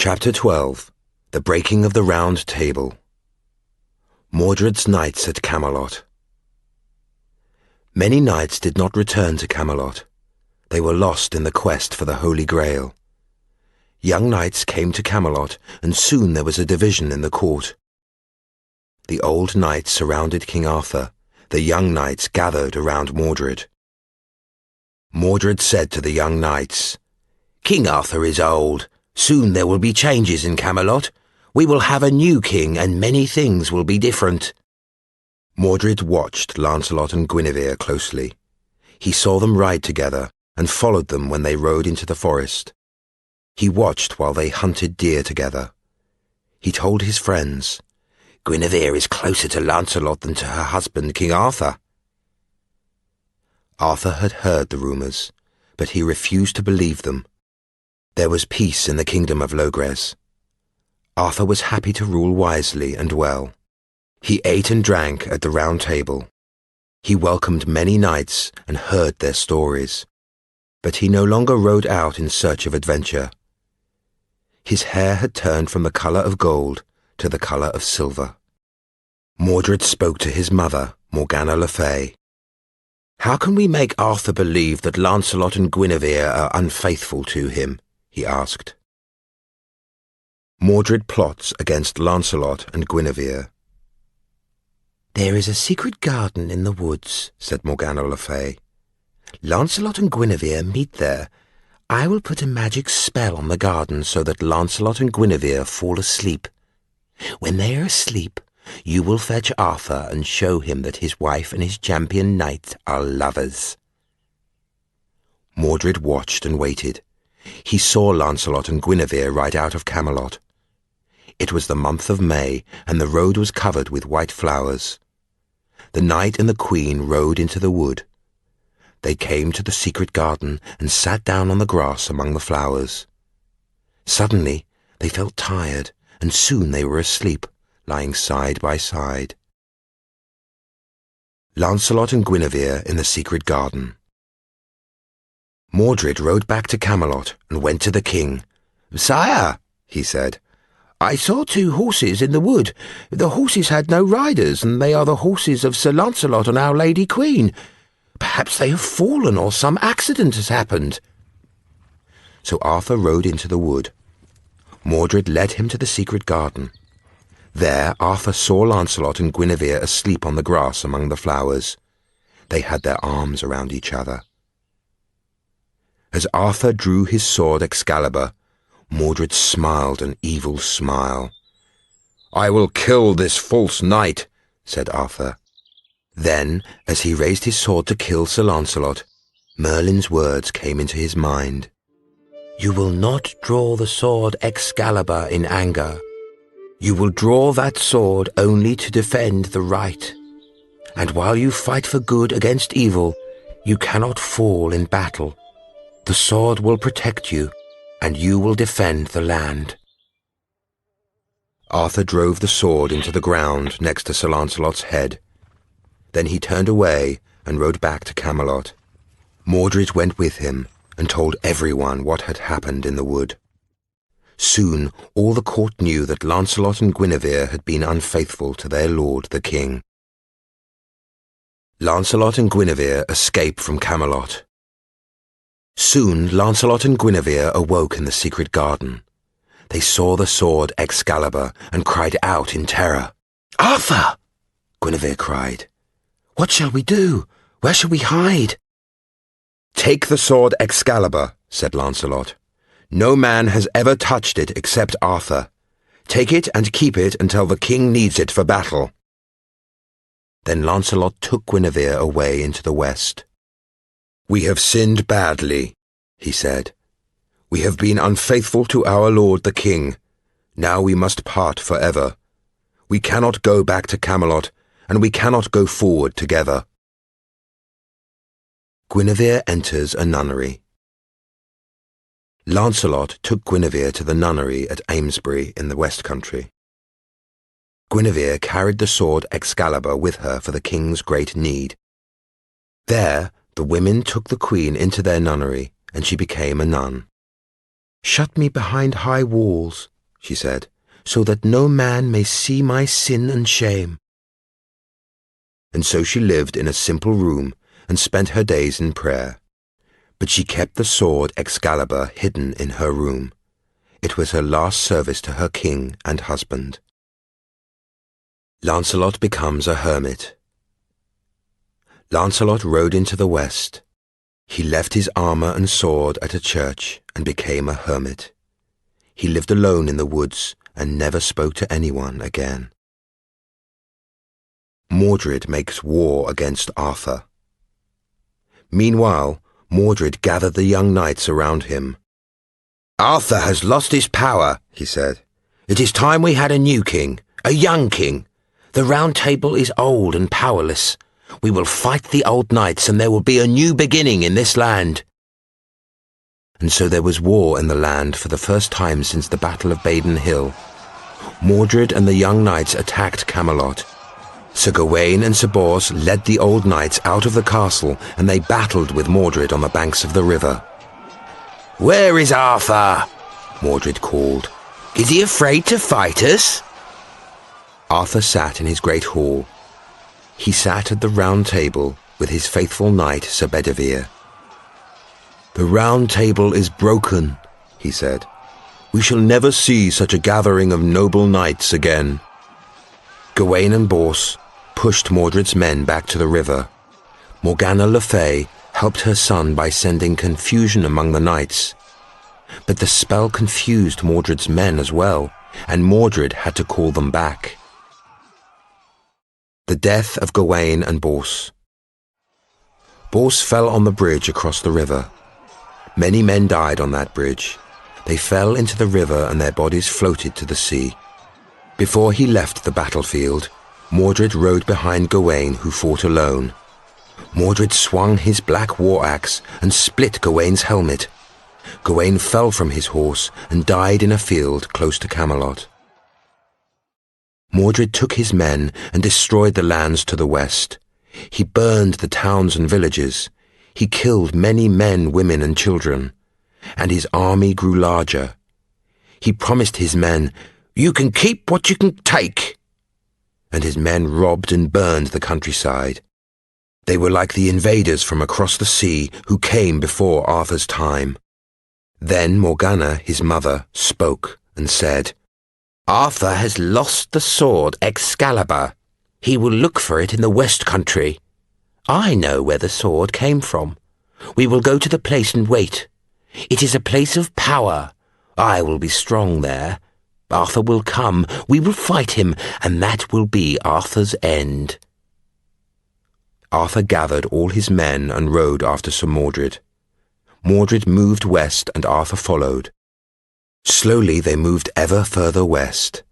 Chapter 12. The Breaking of the Round Table. Mordred's Knights at Camelot. Many knights did not return to Camelot. They were lost in the quest for the Holy Grail. Young knights came to Camelot, and soon there was a division in the court. The old knights surrounded King Arthur. The young knights gathered around Mordred. Mordred said to the young knights, "King Arthur is old. Soon there will be changes in Camelot. We will have a new king, and many things will be different." Mordred watched Lancelot and Guinevere closely. He saw them ride together and followed them when they rode into the forest. He watched while they hunted deer together. He told his friends, "Guinevere is closer to Lancelot than to her husband, King Arthur." Arthur had heard the rumours, but he refused to believe them. There was peace in the kingdom of Logres. Arthur was happy to rule wisely and well. He ate and drank at the Round Table. He welcomed many knights and heard their stories, but he no longer rode out in search of adventure. His hair had turned from the colour of gold to the colour of silver. Mordred spoke to his mother, Morgana Le Fay. "How can we make Arthur believe that Lancelot and Guinevere are unfaithful to him?" he asked. Mordred plots against Lancelot and Guinevere. "There is a secret garden in the woods," said Morgana Le Fay. "Lancelot and Guinevere meet there. I will put a magic spell on the garden so that Lancelot and Guinevere fall asleep. When they are asleep, you will fetch Arthur and show him that his wife and his champion knight are lovers." Mordred watched and waited. He saw Lancelot and Guinevere ride out of Camelot. It was the month of May, and the road was covered with white flowers. The knight and the queen rode into the wood. They came to the secret garden and sat down on the grass among the flowers. Suddenly, they felt tired, and soon they were asleep, lying side by side. Lancelot and Guinevere in the secret garden. Mordred rode back to Camelot and went to the king. "Sire," he said, "I saw 2 horses in the wood. The horses had no riders, and they are the horses of Sir Lancelot and our Lady Queen. Perhaps they have fallen, or some accident has happened." So Arthur rode into the wood. Mordred led him to the secret garden. There Arthur saw Lancelot and Guinevere asleep on the grass among the flowers. They had their arms around each other. As Arthur drew his sword Excalibur, Mordred smiled an evil smile. "I will kill this false knight," said Arthur. Then, as he raised his sword to kill Sir Lancelot, Merlin's words came into his mind. "You will not draw the sword Excalibur in anger. You will draw that sword only to defend the right. And while you fight for good against evil, you cannot fall in battle. The sword will protect you, and you will defend the land." Arthur drove the sword into the ground next to Sir Lancelot's head. Then he turned away and rode back to Camelot. Mordred went with him and told everyone what had happened in the wood. Soon all the court knew that Lancelot and Guinevere had been unfaithful to their lord the king. Lancelot and Guinevere escape from Camelot. Soon Lancelot and Guinevere awoke in the secret garden. They saw the sword Excalibur and cried out in terror. "Arthur!" Guinevere cried. "What shall we do? Where shall we hide?" "Take the sword Excalibur," said Lancelot. "No man has ever touched it except Arthur. Take it and keep it until the king needs it for battle." Then Lancelot took Guinevere away into the west. "We have sinned badly," he said. "We have been unfaithful to our lord the king. Now we must part forever. We cannot go back to Camelot, and we cannot go forward together." Guinevere enters a nunnery. Lancelot took Guinevere to the nunnery at Amesbury in the West Country. Guinevere carried the sword Excalibur with her for the king's great need. There, the women took the queen into their nunnery, and she became a nun. "Shut me behind high walls," she said, so that no man may see my sin and shame. And so she lived in a simple room and spent her days in prayer. But she kept the sword Excalibur hidden in her room. It was her last service to her king and husband. Lancelot becomes a hermit. Lancelot rode into the west. He left his armor and sword at a church and became a hermit. He lived alone in the woods and never spoke to anyone again. Mordred makes war against Arthur. Meanwhile, Mordred gathered the young knights around him. "Arthur has lost his power," he said. "It is time we had a new king, a young king. The Round Table is old and powerless. We will fight the old knights and there will be a new beginning in this land." And so there was war in the land for the first time since the Battle of Baden Hill. Mordred and the young knights attacked Camelot. Sir Gawain and Sir Bors led the old knights out of the castle and they battled with Mordred on the banks of the river. "Where is Arthur?" Mordred called. "Is he afraid to fight us?" Arthur sat in his great hall. He sat at the Round Table with his faithful knight Sir Bedivere. "The Round Table is broken," he said. "We shall never see such a gathering of noble knights again." Gawain and Bors pushed Mordred's men back to the river. Morgana Le Fay helped her son by sending confusion among the knights. But the spell confused Mordred's men as well, and Mordred had to call them back. The death of Gawain and Bors. Bors fell on the bridge across the river. Many men died on that bridge. They fell into the river and their bodies floated to the sea. Before he left the battlefield, Mordred rode behind Gawain, who fought alone. Mordred swung his black war axe and split Gawain's helmet. Gawain fell from his horse and died in a field close to Camelot. Mordred took his men and destroyed the lands to the west. He burned the towns and villages. He killed many men, women, and children. And his army grew larger. He promised his men, "You can keep what you can take." And his men robbed and burned the countryside. They were like the invaders from across the sea who came before Arthur's time. Then Morgana, his mother, spoke and said, "Arthur has lost the sword Excalibur. He will look for it in the West Country. I know where the sword came from. We will go to the place and wait. It is a place of power. I will be strong there. Arthur will come. We will fight him, and that will be Arthur's end." Arthur gathered all his men and rode after Sir Mordred. Mordred moved west and Arthur followed. Slowly they moved ever further west.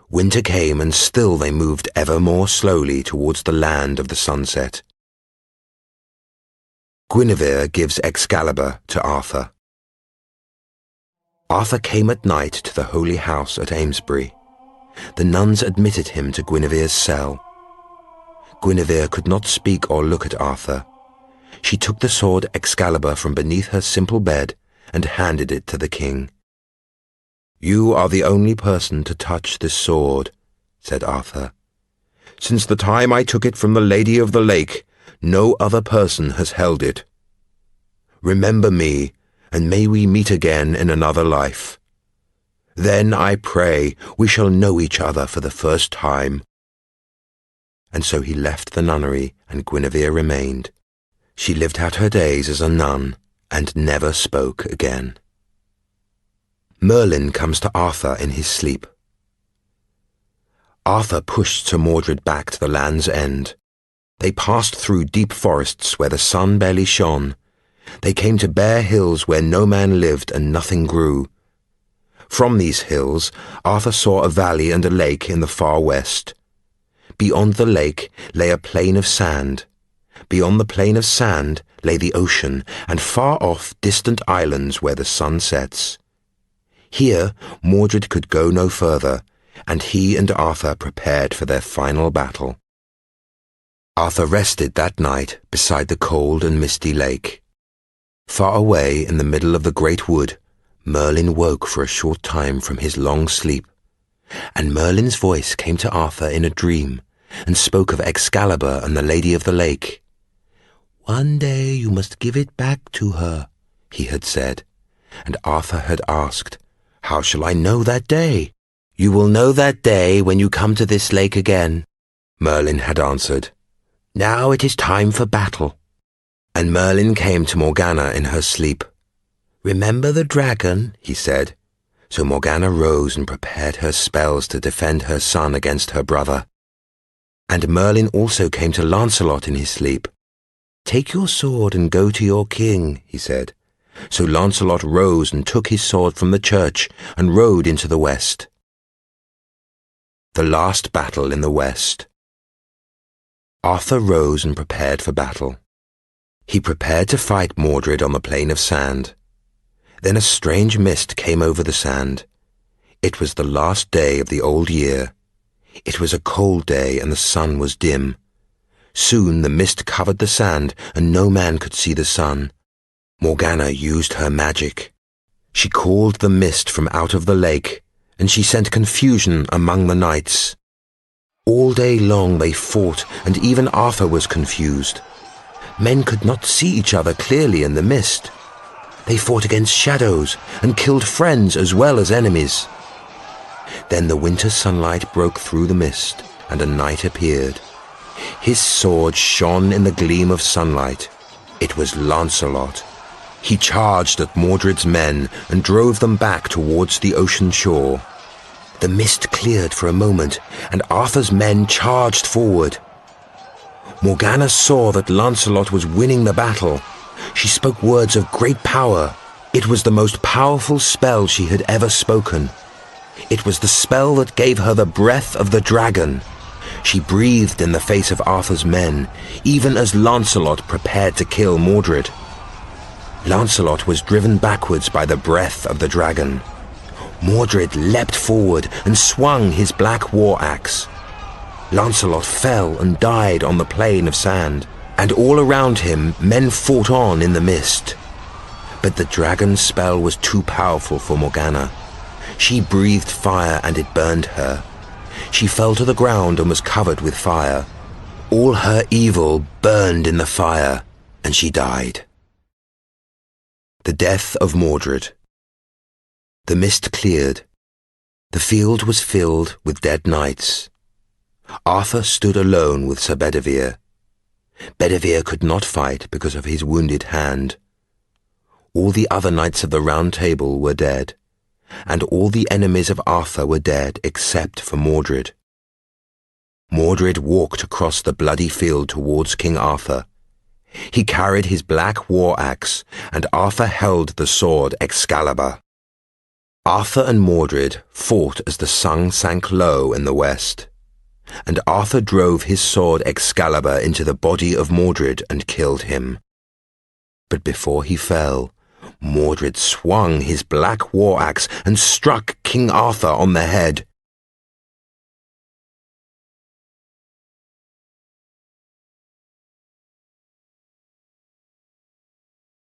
Winter came and still they moved ever more slowly towards the land of the sunset. Guinevere gives Excalibur to Arthur. Arthur came at night to the holy house at Amesbury. The nuns admitted him to Guinevere's cell. Guinevere could not speak or look at Arthur. She took the sword Excalibur from beneath her simple bed and handed it to the king. "You are the only person to touch this sword," said Arthur. "Since the time I took it from the Lady of the Lake, no other person has held it. Remember me, and may we meet again in another life. Then, I pray, we shall know each other for the first time." And so he left the nunnery, and Guinevere remained. She lived out her days as a nun, and never spoke again. Merlin comes to Arthur in his sleep. Arthur pushed Sir Mordred back to the land's end. They passed through deep forests where the sun barely shone. They came to bare hills where no man lived and nothing grew. From these hills, Arthur saw a valley and a lake in the far west. Beyond the lake lay a plain of sand. Beyond the plain of sand lay the ocean, and far off distant islands where the sun sets. Here Mordred could go no further, and he and Arthur prepared for their final battle. Arthur rested that night beside the cold and misty lake. Far away in the middle of the great wood, Merlin woke for a short time from his long sleep, and Merlin's voice came to Arthur in a dream and spoke of Excalibur and the Lady of the Lake. "One day you must give it back to her," he had said, and Arthur had asked, "How shall I know that day?" "You will know that day when you come to this lake again," Merlin had answered. "Now it is time for battle." And Merlin came to Morgana in her sleep. "Remember the dragon," he said. So Morgana rose and prepared her spells to defend her son against her brother. And Merlin also came to Lancelot in his sleep. "Take your sword and go to your king," he said. So Lancelot rose and took his sword from the church and rode into the west. The last battle in the west. Arthur rose and prepared for battle. He prepared to fight Mordred on the plain of sand. Then a strange mist came over the sand. It was the last day of the old year. It was a cold day and the sun was dim. Soon the mist covered the sand and no man could see the sun. Morgana used her magic. She called the mist from out of the lake, and she sent confusion among the knights. All day long they fought, and even Arthur was confused. Men could not see each other clearly in the mist. They fought against shadows and killed friends as well as enemies. Then the winter sunlight broke through the mist, and a knight appeared. His sword shone in the gleam of sunlight. It was Lancelot. He charged at Mordred's men and drove them back towards the ocean shore. The mist cleared for a moment, and Arthur's men charged forward. Morgana saw that Lancelot was winning the battle. She spoke words of great power. It was the most powerful spell she had ever spoken. It was the spell that gave her the breath of the dragon. She breathed in the face of Arthur's men, even as Lancelot prepared to kill Mordred. Lancelot was driven backwards by the breath of the dragon. Mordred leapt forward and swung his black war axe. Lancelot fell and died on the plain of sand, and all around him men fought on in the mist. But the dragon's spell was too powerful for Morgana. She breathed fire and it burned her. She fell to the ground and was covered with fire. All her evil burned in the fire, and she died. The death of Mordred. The mist cleared. The field was filled with dead knights. Arthur stood alone with Sir Bedivere. Bedivere could not fight because of his wounded hand. All the other knights of the Round Table were dead, and all the enemies of Arthur were dead except for Mordred. Mordred walked across the bloody field towards King Arthur. He carried his black war axe, and Arthur held the sword Excalibur. Arthur and Mordred fought as the sun sank low in the west, and Arthur drove his sword Excalibur into the body of Mordred and killed him. But before he fell, Mordred swung his black war axe and struck King Arthur on the head.